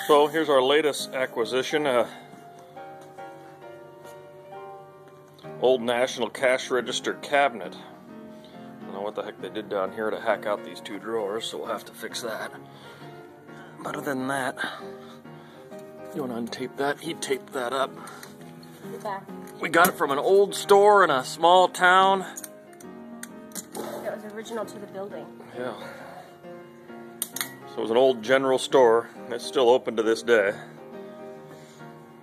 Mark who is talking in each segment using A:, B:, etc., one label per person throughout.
A: So here's our latest acquisition, old National Cash Register cabinet. I don't know what the heck they did down here to hack out these two drawers, so we'll have to fix that. But other than that, you want to untape that? He'd tape that up. We got it from an old store in a small town.
B: That was original to the building.
A: Yeah. So it was an old general store. It's still open to this day.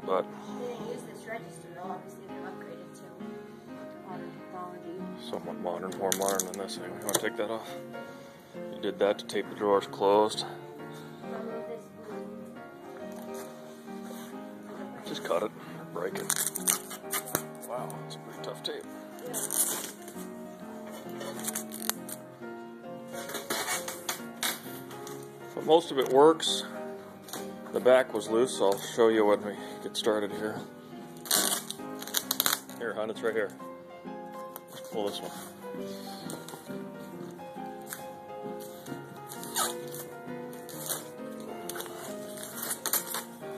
A: But
B: They didn't use this register though. Obviously they've upgraded to modern technology.
A: somewhat modern, more modern than this. Anyway, you want to take that off? You did that to tape the drawers closed. Just cut it or break it. Wow, it's a pretty tough tape. But most of it works. The back was loose, so I'll show you when we get started here. Here, hon, it's right here. Just pull this one.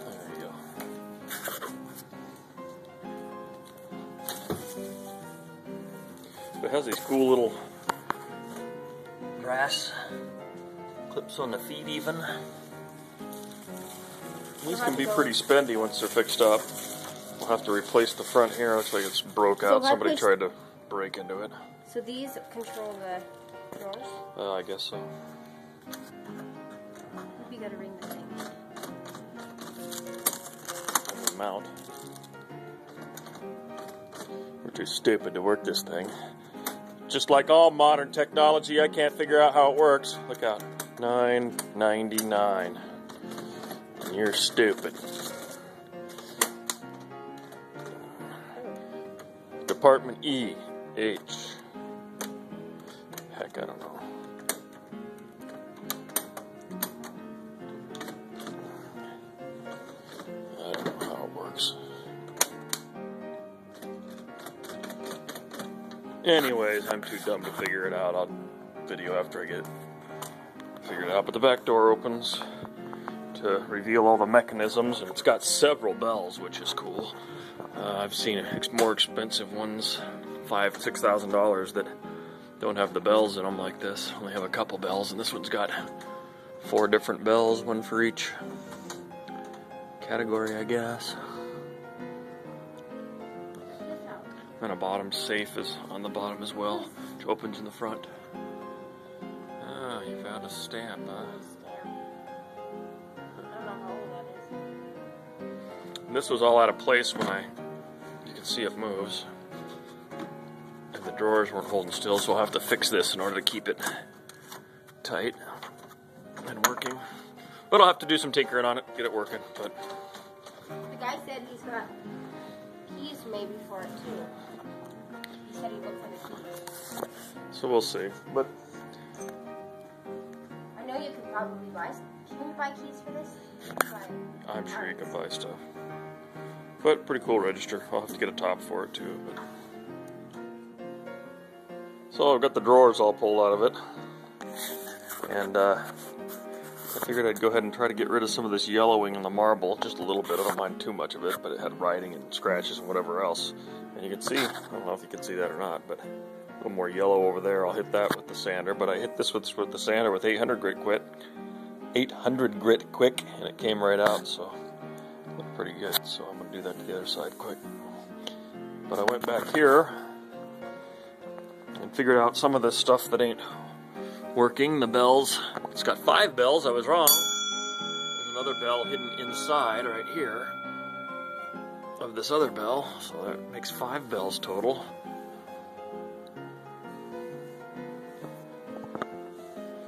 A: There you go. It has these cool little brass clips on the feet even. These can be pretty spendy once they're fixed up. We'll have to replace the front here. Looks like it's broke out. Somebody tried to break into it.
B: So these control the drawers?
A: I guess so.
B: You gotta ring the thing.
A: And the mount. We're too stupid to work this thing. Just like all modern technology, I can't figure out how it works. Look out. $9.99. And you're stupid. Department E, H. Heck, I don't know. I don't know how it works. Anyways, I'm too dumb to figure it out. I'll video after I get it figured out. But the back door opens to reveal all the mechanisms, and it's got several bells, which is cool. I've seen more expensive ones, $5,000 to $6,000, that don't have the bells in them like this. Only have a couple bells, and this one's got 4 different bells, one for each category, I guess. And a bottom safe is on the bottom as well, which opens in the front. Ah, you found a stamp, huh? And this was all out of place when you can see it moves. And the drawers weren't holding still, so I'll have to fix this in order to keep it tight and working. But I'll have to do some tinkering on it, get it working. But
B: the guy said he's got keys maybe for it too. He said he looked for the keys.
A: So we'll see. But
B: I know you could probably buy. Can you buy keys for this?
A: I'm sure you can buy stuff. But pretty cool register. I'll have to get a top for it too. But so I've got the drawers all pulled out of it, and I figured I'd go ahead and try to get rid of some of this yellowing in the marble, just a little bit. I don't mind too much of it, but it had writing and scratches and whatever else. And you can see, I don't know if you can see that or not, but a little more yellow over there. I'll hit that with the sander, but I hit this with the sander with 800 grit quick, and it came right out, so it looked pretty good. So I'm gonna do that to the other side quick. But I went back here and figured out some of this stuff that ain't working. The bells, it's got 5 bells, I was wrong. There's another bell hidden inside right here of this other bell, so that makes 5 bells total.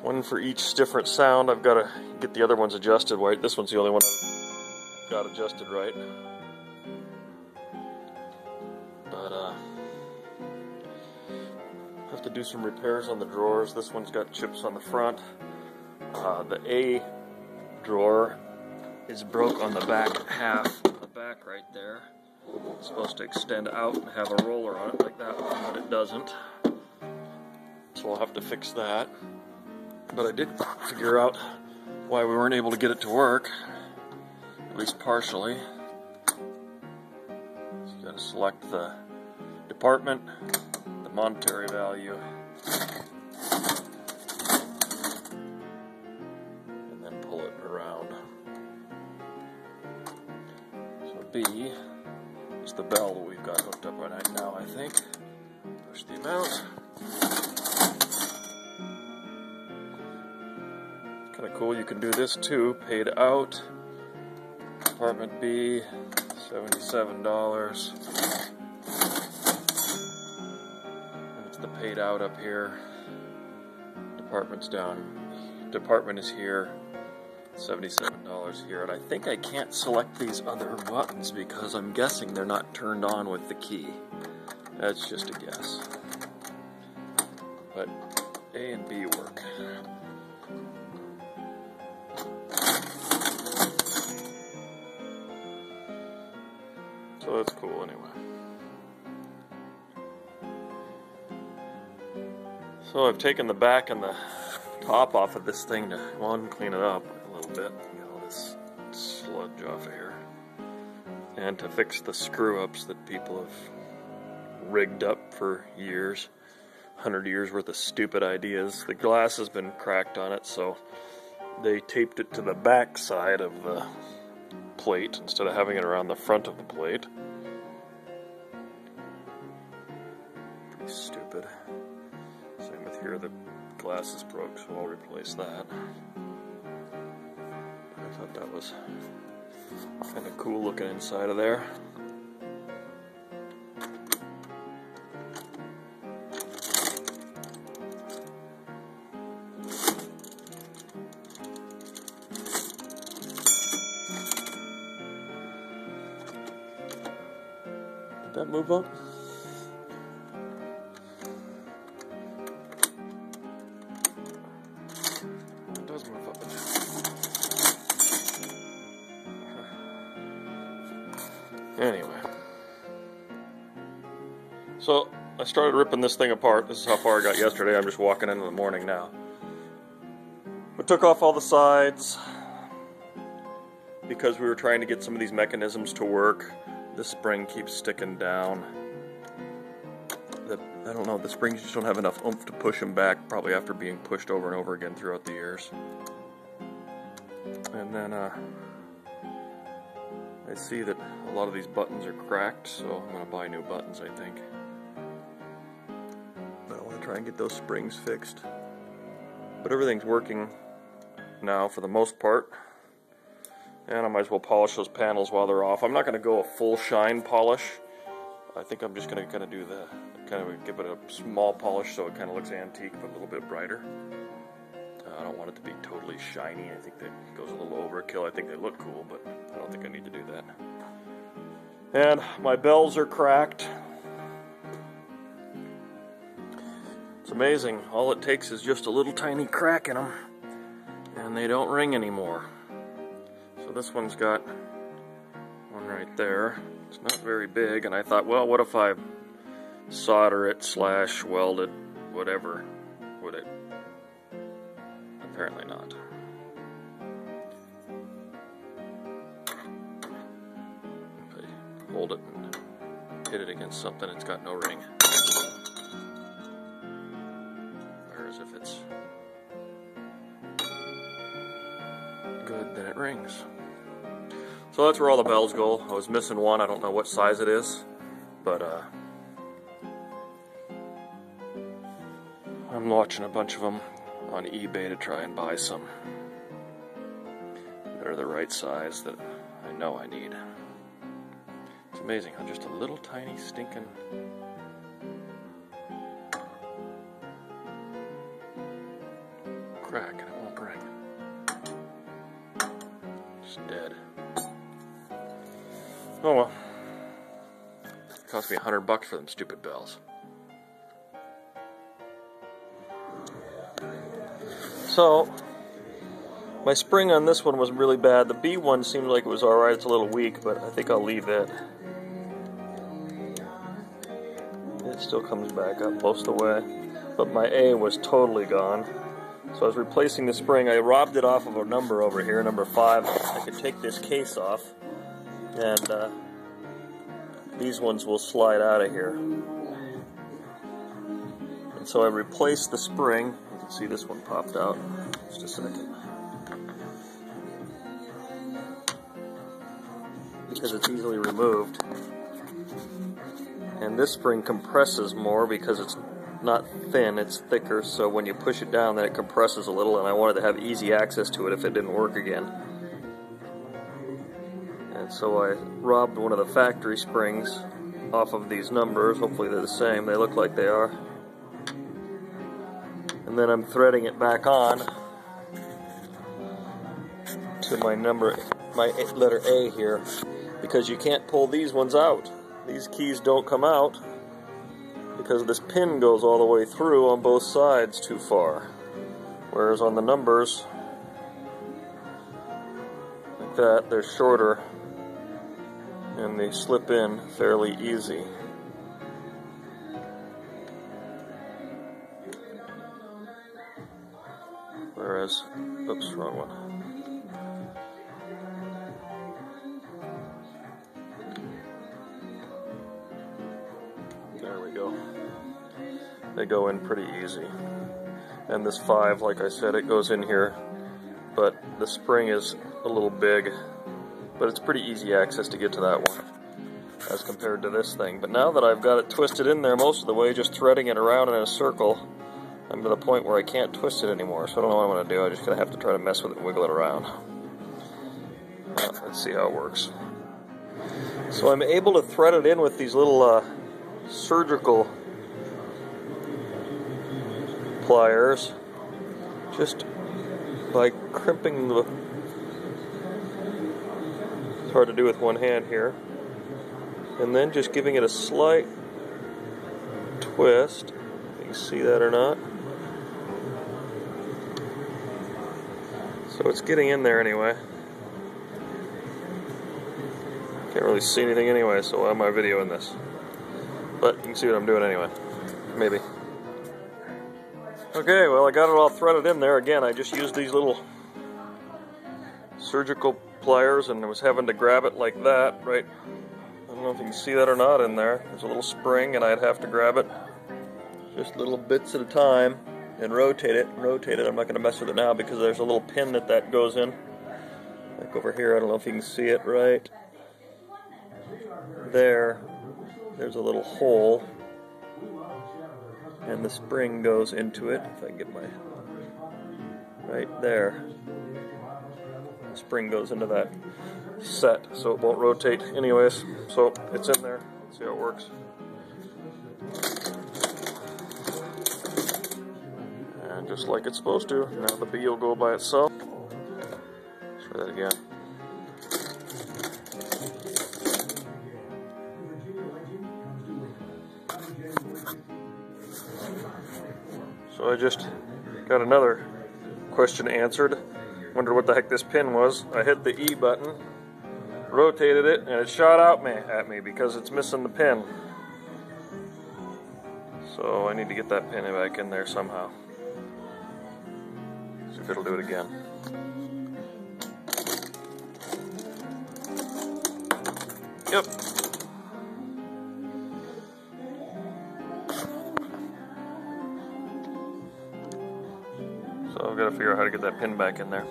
A: One for each different sound. I've got to get the other ones adjusted right. This one's the only one I've got adjusted right. But have to do some repairs on the drawers. This one's got chips on the front. The A drawer is broke on the back half, the back right there. It's supposed to extend out and have a roller on it like that one, but it doesn't. So I'll have to fix that. But I did figure out why we weren't able to get it to work. at least partially. So you gotta select the department, the monetary value, and then pull it around. So B is the bell that we've got hooked up right now, I think. Push the amount. Kind of cool, you can do this too. Paid out. Department B, $77. And it's the paid out up here. Department's down. Department is here. $77 here. And I think I can't select these other buttons because I'm guessing they're not turned on with the key. That's just a guess. But A and B work. So that's cool anyway. So I've taken the back and the top off of this thing to, one, clean it up a little bit, get all this sludge off of here, and to fix the screw-ups that people have rigged up for years, 100 years worth of stupid ideas. The glass has been cracked on it, so they taped it to the back side of the plate instead of having it around the front of the plate. Pretty stupid. Same with here, the glass is broke, so I'll replace that. I thought that was kind of cool looking inside of there. Did that move up? It does move up. Anyway. So, I started ripping this thing apart. This is how far I got yesterday. I'm just walking into the morning now. I took off all the sides because we were trying to get some of these mechanisms to work. The spring keeps sticking down. I don't know, the springs just don't have enough oomph to push them back, probably after being pushed over and over again throughout the years. And then I see that a lot of these buttons are cracked, so I'm going to buy new buttons, I think. But I want to try and get those springs fixed. But everything's working now for the most part. And I might as well polish those panels while they're off. I'm not going to go a full shine polish. I think I'm just going to kind of do the, kind of give it a small polish so it kind of looks antique but a little bit brighter. I don't want it to be totally shiny. I think that goes a little overkill. I think they look cool, but I don't think I need to do that. And my bells are cracked. It's amazing. All it takes is just a little tiny crack in them, and they don't ring anymore. So this one's got one right there. It's not very big, and I thought, well, what if I solder it / weld it, whatever, would it? Apparently not. If I hold it and hit it against something, it's got no ring. Whereas if it's good, then it rings. So that's where all the bells go. I was missing one. I don't know what size it is, but I'm watching a bunch of them on eBay to try and buy some that are the right size that I know I need. It's amazing how just a little tiny stinking crack and it won't ring. Just dead. Oh well. It cost me $100 for them stupid bells. So, my spring on this one was really bad. The B one seemed like it was alright. It's a little weak, but I think I'll leave it. It still comes back up most of the way. But my A was totally gone. So I was replacing the spring. I robbed it off of a number over here, number 5. I could take this case off, and these ones will slide out of here. And so I replaced the spring. You can see this one popped out. Just a second. Because it's easily removed. And this spring compresses more because it's not thin, it's thicker, so when you push it down then it compresses a little, and I wanted to have easy access to it if it didn't work again. And so I robbed one of the factory springs off of these numbers. Hopefully they're the same. They look like they are. And then I'm threading it back on to my letter A here, because you can't pull these ones out. These keys don't come out because this pin goes all the way through on both sides too far. Whereas on the numbers, like that, they're shorter and they slip in fairly easy. Whereas, oops, wrong one. There we go. They go in pretty easy. And this 5, like I said, it goes in here, but the spring is a little big, but it's pretty easy access to get to that one as compared to this thing. But now that I've got it twisted in there most of the way, just threading it around in a circle, I'm to the point where I can't twist it anymore, so I don't know what I'm going to do. I'm just going to have to try to mess with it and wiggle it around. Let's see how it works. So I'm able to thread it in with these little surgical pliers, just by crimping the... It's hard to do with one hand here. And then just giving it a slight twist. You can see that or not. So it's getting in there anyway. Can't really see anything anyway, so why am I videoing this? But you can see what I'm doing anyway. Maybe. Okay, well I got it all threaded in there. Again, I just used these little surgical pliers and I was having to grab it like that, right? I don't know if you can see that or not in there. There's a little spring and I'd have to grab it just little bits at a time and rotate it. I'm not going to mess with it now because there's a little pin that goes in. Like over here, I don't know if you can see it right there. There's a little hole and the spring goes into it. If I can get my... right there. The spring goes into that set so it won't rotate anyways. So it's in there. Let's see how it works. And just like it's supposed to, now the B will go by itself. Let's try that again. So I just got another question answered. Wondered what the heck this pin was. I hit the E button, rotated it, and it shot out at me because it's missing the pin. So I need to get that pin back in there somehow. See if it'll do it again. Yep. So I've got to figure out how to get that pin back in there.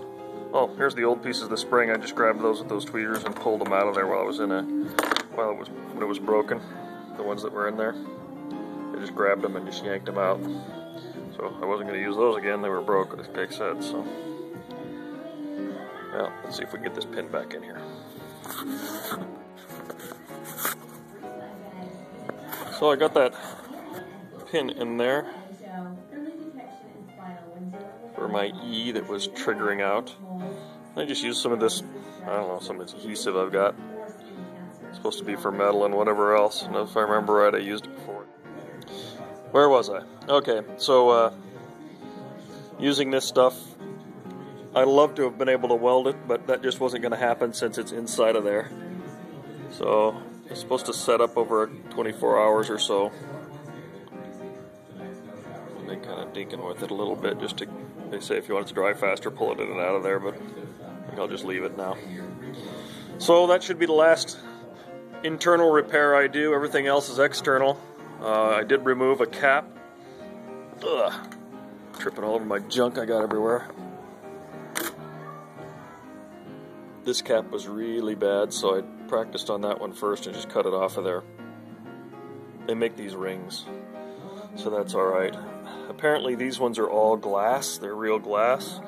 A: Oh, here's the old pieces of the spring. I just grabbed those with those tweezers and pulled them out of there when it was broken. The ones that were in there. I just grabbed them and just yanked them out. So I wasn't going to use those again. They were broke, like I said. So, well, let's see if we can get this pin back in here. So I got that pin in there for my E that was triggering out. I just used some of this, I don't know, some adhesive I've got. It's supposed to be for metal and whatever else. And if I remember right, I used it before. Where was I? Okay, so using this stuff, I'd love to have been able to weld it, but that just wasn't going to happen since it's inside of there. So it's supposed to set up over 24 hours or so. And been kind of dinking with it a little bit just to, they say if you want it to dry faster, pull it in and out of there, but I think I'll just leave it now. So that should be the last internal repair I do. Everything else is external. I did remove a cap. Ugh. Tripping all over my junk I got everywhere. This cap was really bad, so I practiced on that one first and just cut it off of there. They make these rings, so that's alright. Apparently these ones are all glass, they're real glass,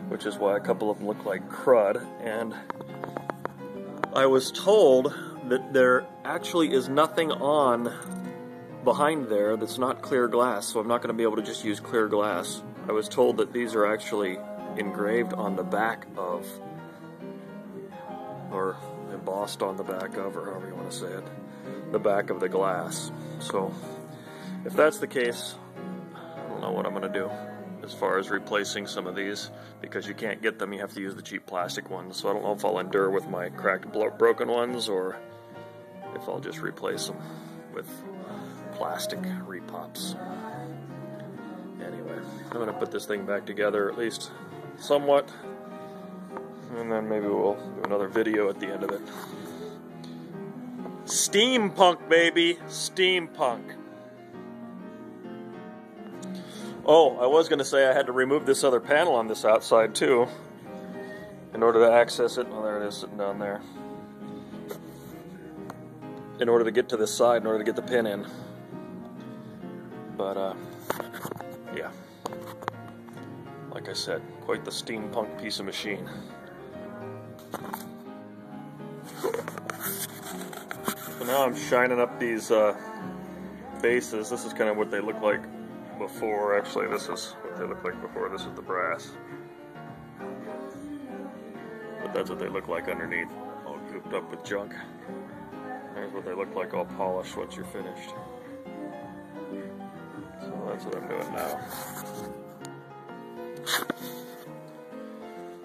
A: which is why a couple of them look like crud. And I was told that there actually is nothing on behind there that's not clear glass, so I'm not going to be able to just use clear glass. I was told that these are actually engraved on the back of, or embossed on the back of, or however you want to say it, the back of the glass. So if that's the case, I don't know what I'm going to do as far as replacing some of these, because you can't get them, you have to use the cheap plastic ones. So I don't know if I'll endure with my cracked, broken ones, or if I'll just replace them with plastic repops. Anyway, I'm going to put this thing back together, at least somewhat, and then maybe we'll do another video at the end of it. Steampunk, baby! Steampunk! Oh, I was going to say I had to remove this other panel on this outside too in order to access it. Oh, there it is sitting down there. In order to get to this side, in order to get the pin in. But, yeah. Like I said, quite the steampunk piece of machine. So now I'm shining up these bases. This is kind of what they look like before. Actually, this is what they look like before. This is the brass. But that's what they look like underneath, all gooped up with junk. There's what they look like all polished once you're finished. So that's what I'm doing now.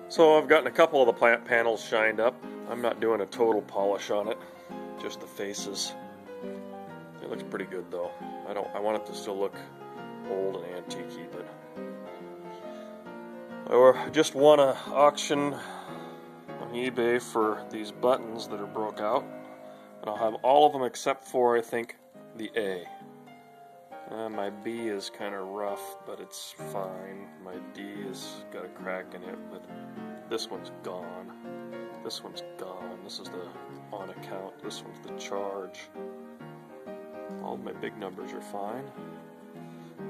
A: So I've gotten a couple of the plant panels shined up. I'm not doing a total polish on it, just the faces. It looks pretty good though. I want it to still look old and antique-y, but I just won an auction on eBay for these buttons that are broke out. And I'll have all of them except for, I think, the A. My B is kind of rough, but it's fine. My D has got a crack in it, but this one's gone. This one's gone. This is the on account. This one's the charge. All of my big numbers are fine.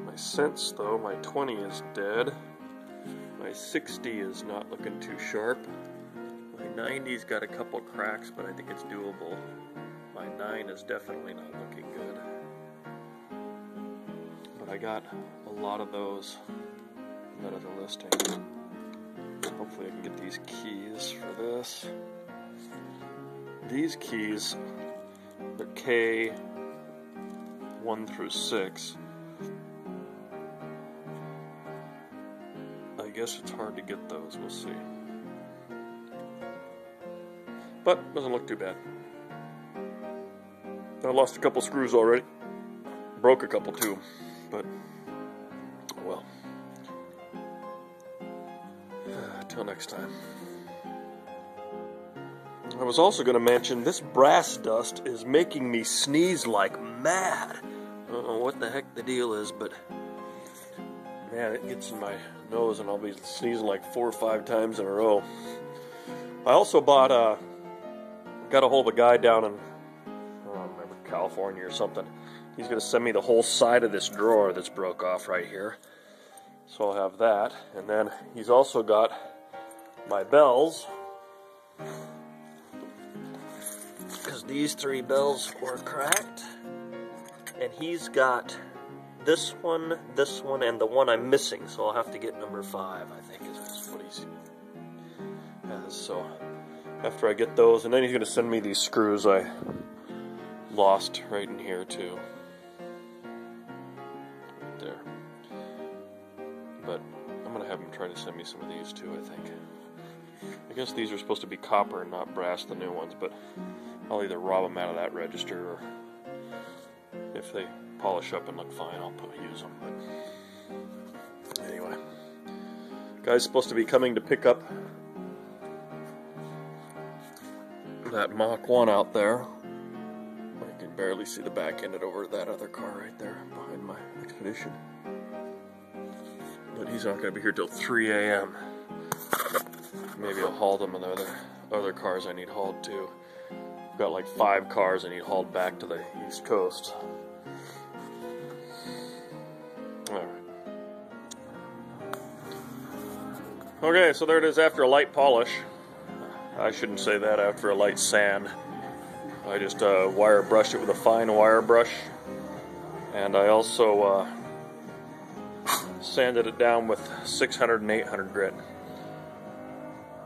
A: My cents, though, my 20 is dead. My 60 is not looking too sharp. My 90's got a couple cracks, but I think it's doable. My 9 is definitely not looking good. But I got a lot of those that are the listing. Hopefully I can get these keys for this. These keys, they're K 1 through 6. I guess it's hard to get those, we'll see. But doesn't look too bad. I lost a couple screws already. Broke a couple too, but well. Till next time. I was also going to mention this brass dust is making me sneeze like mad. I don't know what the heck the deal is, but man, it gets in my nose and I'll be sneezing like 4 or 5 times in a row. I also got a hold of a guy down in, I don't remember, California or something. He's going to send me the whole side of this drawer that's broke off right here. So I'll have that. And then he's also got my bells, because these 3 bells were cracked. And he's got this one, and the one I'm missing. So I'll have to get number 5, I think, is what he has. So after I get those, and then he's going to send me these screws I lost right in here too. Right there. But I'm going to have him try to send me some of these too, I think. I guess these are supposed to be copper and not brass, the new ones, but I'll either rob them out of that register, or if they polish up and look fine, I'll use them. But Anyway, guy's supposed to be coming to pick up that Mach 1 out there. I can barely see the back end of it over that other car right there behind my Expedition. But he's not going to be here till 3 a.m. Maybe I'll haul them and the other cars I need hauled too. I've got like 5 cars I need hauled back to the East Coast. Alright. Okay, so there it is after a light polish. I shouldn't say that, after a light sand. I just wire brushed it with a fine wire brush. And I also sanded it down with 600 and 800 grit.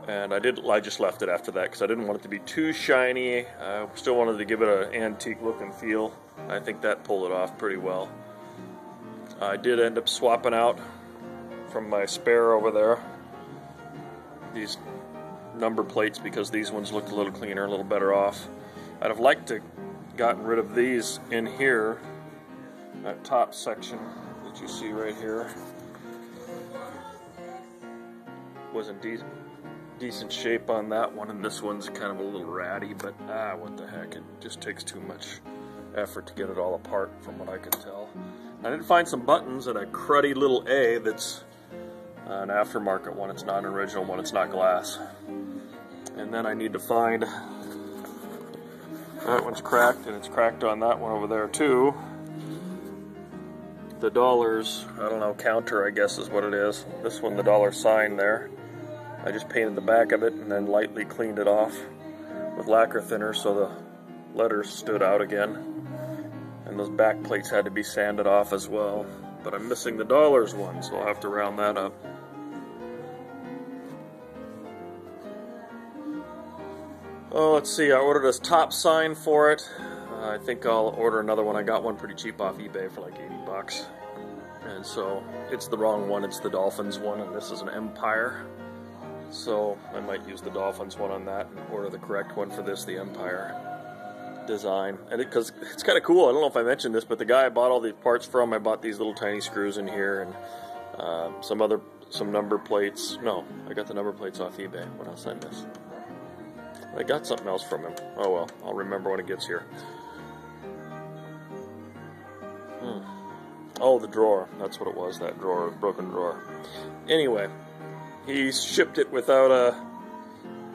A: And I just left it after that because I didn't want it to be too shiny. I still wanted to give it an antique look and feel. I think that pulled it off pretty well. I did end up swapping out from my spare over there these number plates because these ones looked a little cleaner, a little better off. I'd have liked to gotten rid of these in here, that top section that you see right here was in decent shape on that one, and this one's kind of a little ratty, but what the heck, it just takes too much effort to get it all apart from what I could tell. I did find some buttons and a cruddy little A that's an aftermarket one. It's not an original one, it's not glass. And then I need to find, that one's cracked, and it's cracked on that one over there too. The dollars, I don't know, counter I guess is what it is. This one, the dollar sign there. I just painted the back of it and then lightly cleaned it off with lacquer thinner so the letters stood out again. And those back plates had to be sanded off as well. But I'm missing the dollars one, so I'll have to round that up. Oh, let's see, I ordered a top sign for it. I think I'll order another one. I got one pretty cheap off eBay for like 80 bucks. And so it's the wrong one, it's the Dolphins one, and this is an Empire. So I might use the Dolphins one on that and order the correct one for this, the Empire design. And because it's kind of cool, I don't know if I mentioned this, but the guy I bought all these parts from, I bought these little tiny screws in here and some number plates. No, I got the number plates off eBay. What else did I miss? I got something else from him. Oh well, I'll remember when it gets here. Oh, the drawer. That's what it was, that drawer, broken drawer. Anyway, he shipped it without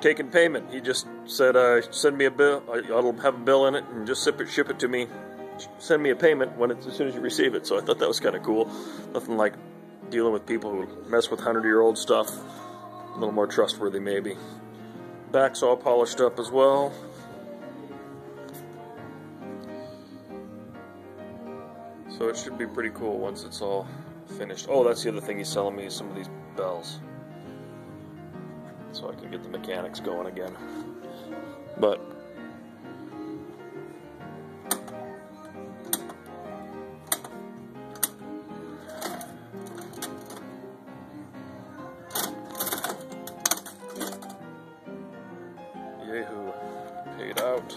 A: taking payment. He just said, send me a bill. I'll have a bill in it, and just ship it to me. Send me a payment as soon as you receive it. So I thought that was kind of cool. Nothing like dealing with people who mess with 100-year-old stuff. A little more trustworthy, maybe. Back's all polished up as well. So it should be pretty cool once it's all finished. Oh, that's the other thing he's selling me, is some of these bells. So I can get the mechanics going again. But Yahoo! Paid out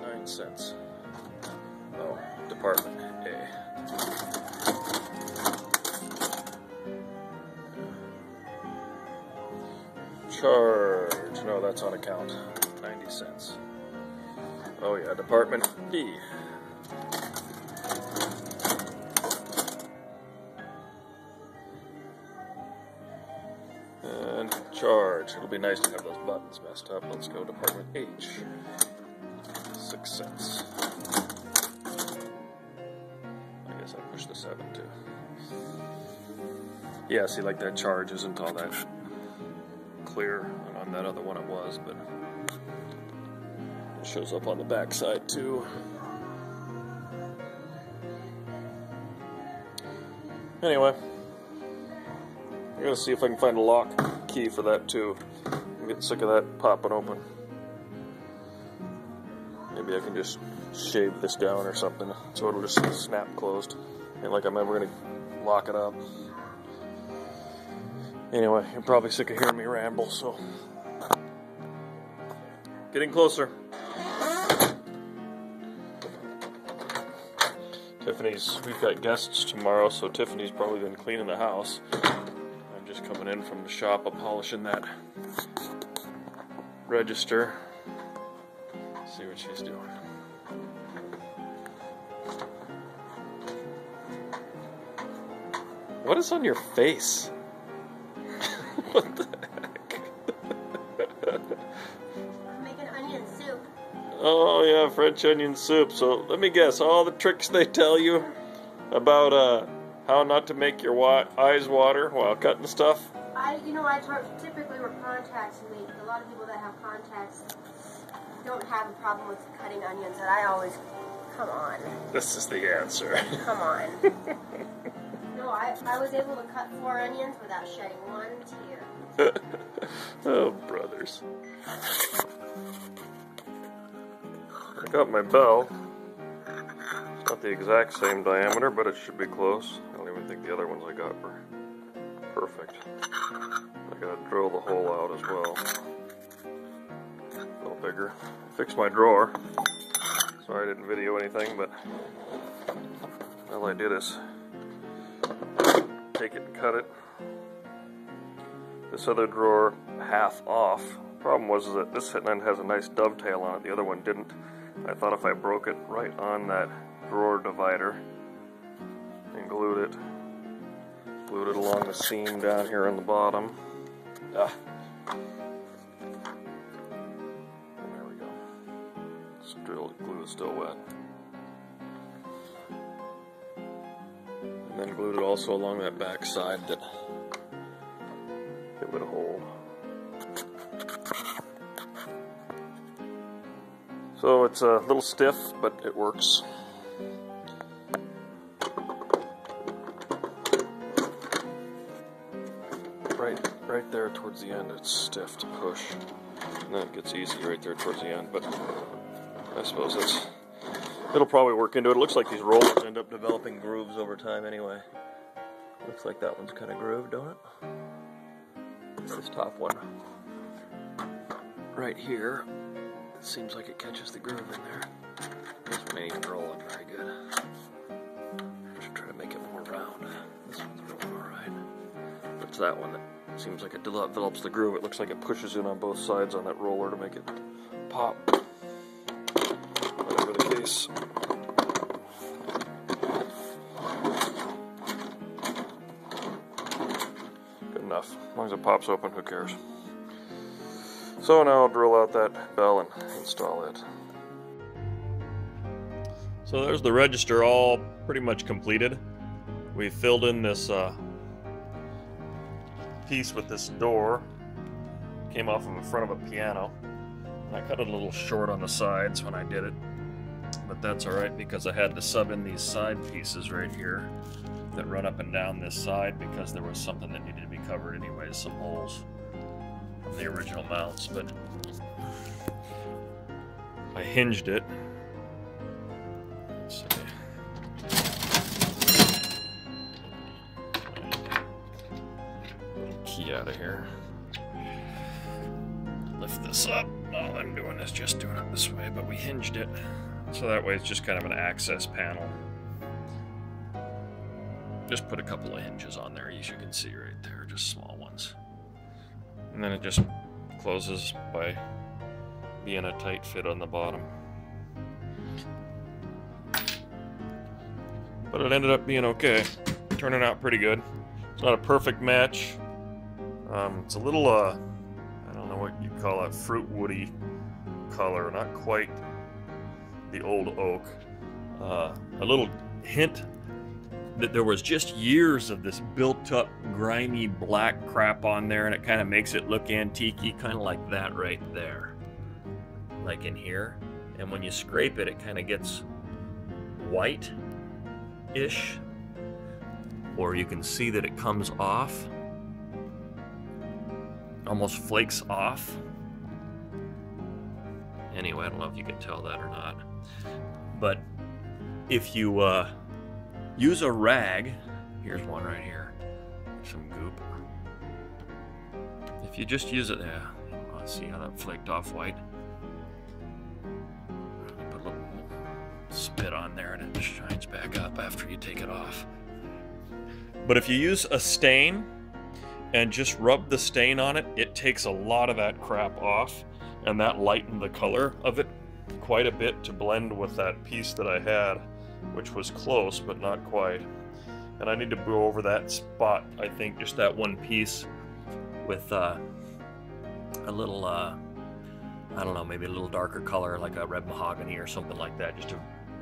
A: 9 cents. Oh, Department A. Charge. No, that's on account. 90 cents. Oh yeah, Department B. And charge. It'll be nice to have those buttons messed up. Let's go Department H. 6 cents. I guess I pushed the 7 too. Yeah, see, like that charge isn't all that clear, and on that other one it was, but it shows up on the back side too. Anyway, I'm gonna see if I can find a lock key for that too. I'm getting sick of that popping open. Maybe I can just shave this down or something so it'll just snap closed. Ain't like I'm ever gonna lock it up. Anyway, you're probably sick of hearing me ramble, so getting closer. We've got guests tomorrow, so Tiffany's probably been cleaning the house. I'm just coming in from the shop, I'm polishing that register. See what she's doing. What is on your face? What the heck?
B: I'm making onion soup.
A: Oh yeah, French onion soup. So let me guess, all the tricks they tell you about how not to make your eyes water while cutting stuff?
B: I typically wear contacts, and a lot of people that have contacts don't have a problem with cutting onions, and I always, come on.
A: This is the answer.
B: Come on. No, I was able to cut 4 onions without shedding one tear.
A: Oh, brothers. I got my bell. It's not the exact same diameter, but it should be close. I don't even think the other ones I got were perfect. I gotta drill the hole out as well. A little bigger. Fixed my drawer. Sorry I didn't video anything, but all I did is take it and cut it. This other drawer half off. Problem was that this end has a nice dovetail on it, the other one didn't. I thought if I broke it right on that drawer divider and glued it along the seam down here on the bottom. There we go. Still, glue is still wet. And then glued it also along that back side that it would hold. So it's a little stiff, but it works. Right there towards the end, it's stiff to push, and then it gets easy right there towards the end. But I suppose it'll probably work into it. It looks like these rollers end up developing grooves over time anyway. Looks like that one's kind of grooved, don't it? This top one right here, it seems like it catches the groove in there. This one ain't even rolling very good. I should try to make it more round. This one's rolling alright. But it's that one that seems like it develops the groove. It looks like it pushes in on both sides on that roller to make it pop. Whatever the case. Good enough. As long as it pops open, who cares? So now I'll drill out that bell and install it. So there's the register all pretty much completed. We filled in this piece with this door. Came off of the front of a piano. And I cut it a little short on the sides when I did it. But that's alright because I had to sub in these side pieces right here that run up and down this side because there was something that needed to be covered anyways, some holes from the original mounts. But I hinged it. Let's see. Key out of here. Lift this up. All I'm doing is just doing it this way, but we hinged it. So that way it's just kind of an access panel. Just put a couple of hinges on there, as you can see right there, just small ones. And then it just closes by being a tight fit on the bottom. But it ended up being okay. Turning out pretty good. It's not a perfect match. It's a little, I don't know what you call it, fruit woody color. Not quite the old oak. A little hint that there was just years of this built-up, grimy black crap on there, and it kind of makes it look antique-y, kind of like that right there. Like in here. And when you scrape it, it kind of gets white-ish. Or you can see that it comes off. Almost flakes off. Anyway, I don't know if you can tell that or not. But if you use a rag, here's one right here, some goop. If you just use it, see how that flaked off white? Put a little spit on there and it shines back up after you take it off. But if you use a stain and just rub the stain on it, it takes a lot of that crap off, and that lightened the color of it quite a bit to blend with that piece that I had, which was close but not quite. And I need to go over that spot, I think, just that one piece with a little, I don't know, maybe a little darker color, like a red mahogany or something like that, just to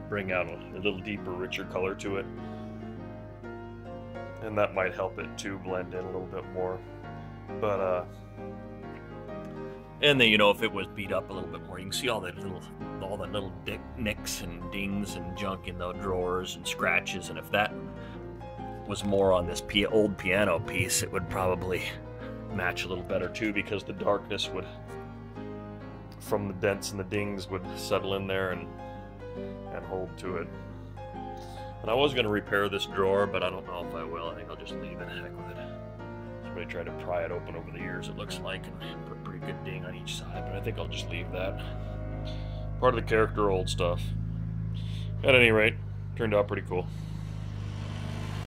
A: bring out a little deeper, richer color to it. And that might help it to blend in a little bit more. But, and then, you know, if it was beat up a little bit more, you can see all the little nicks and dings and junk in the drawers and scratches. And if that was more on this old piano piece, it would probably match a little better too, because the darkness would, from the dents and the dings, would settle in there and hold to it. And I was going to repair this drawer, but I don't know if I will. I think I'll just leave it. Heck with it. Somebody tried to pry it open over the years, it looks like, and put a pretty good ding on each side, but I think I'll just leave that. Part of the character, old stuff. At any rate, turned out pretty cool.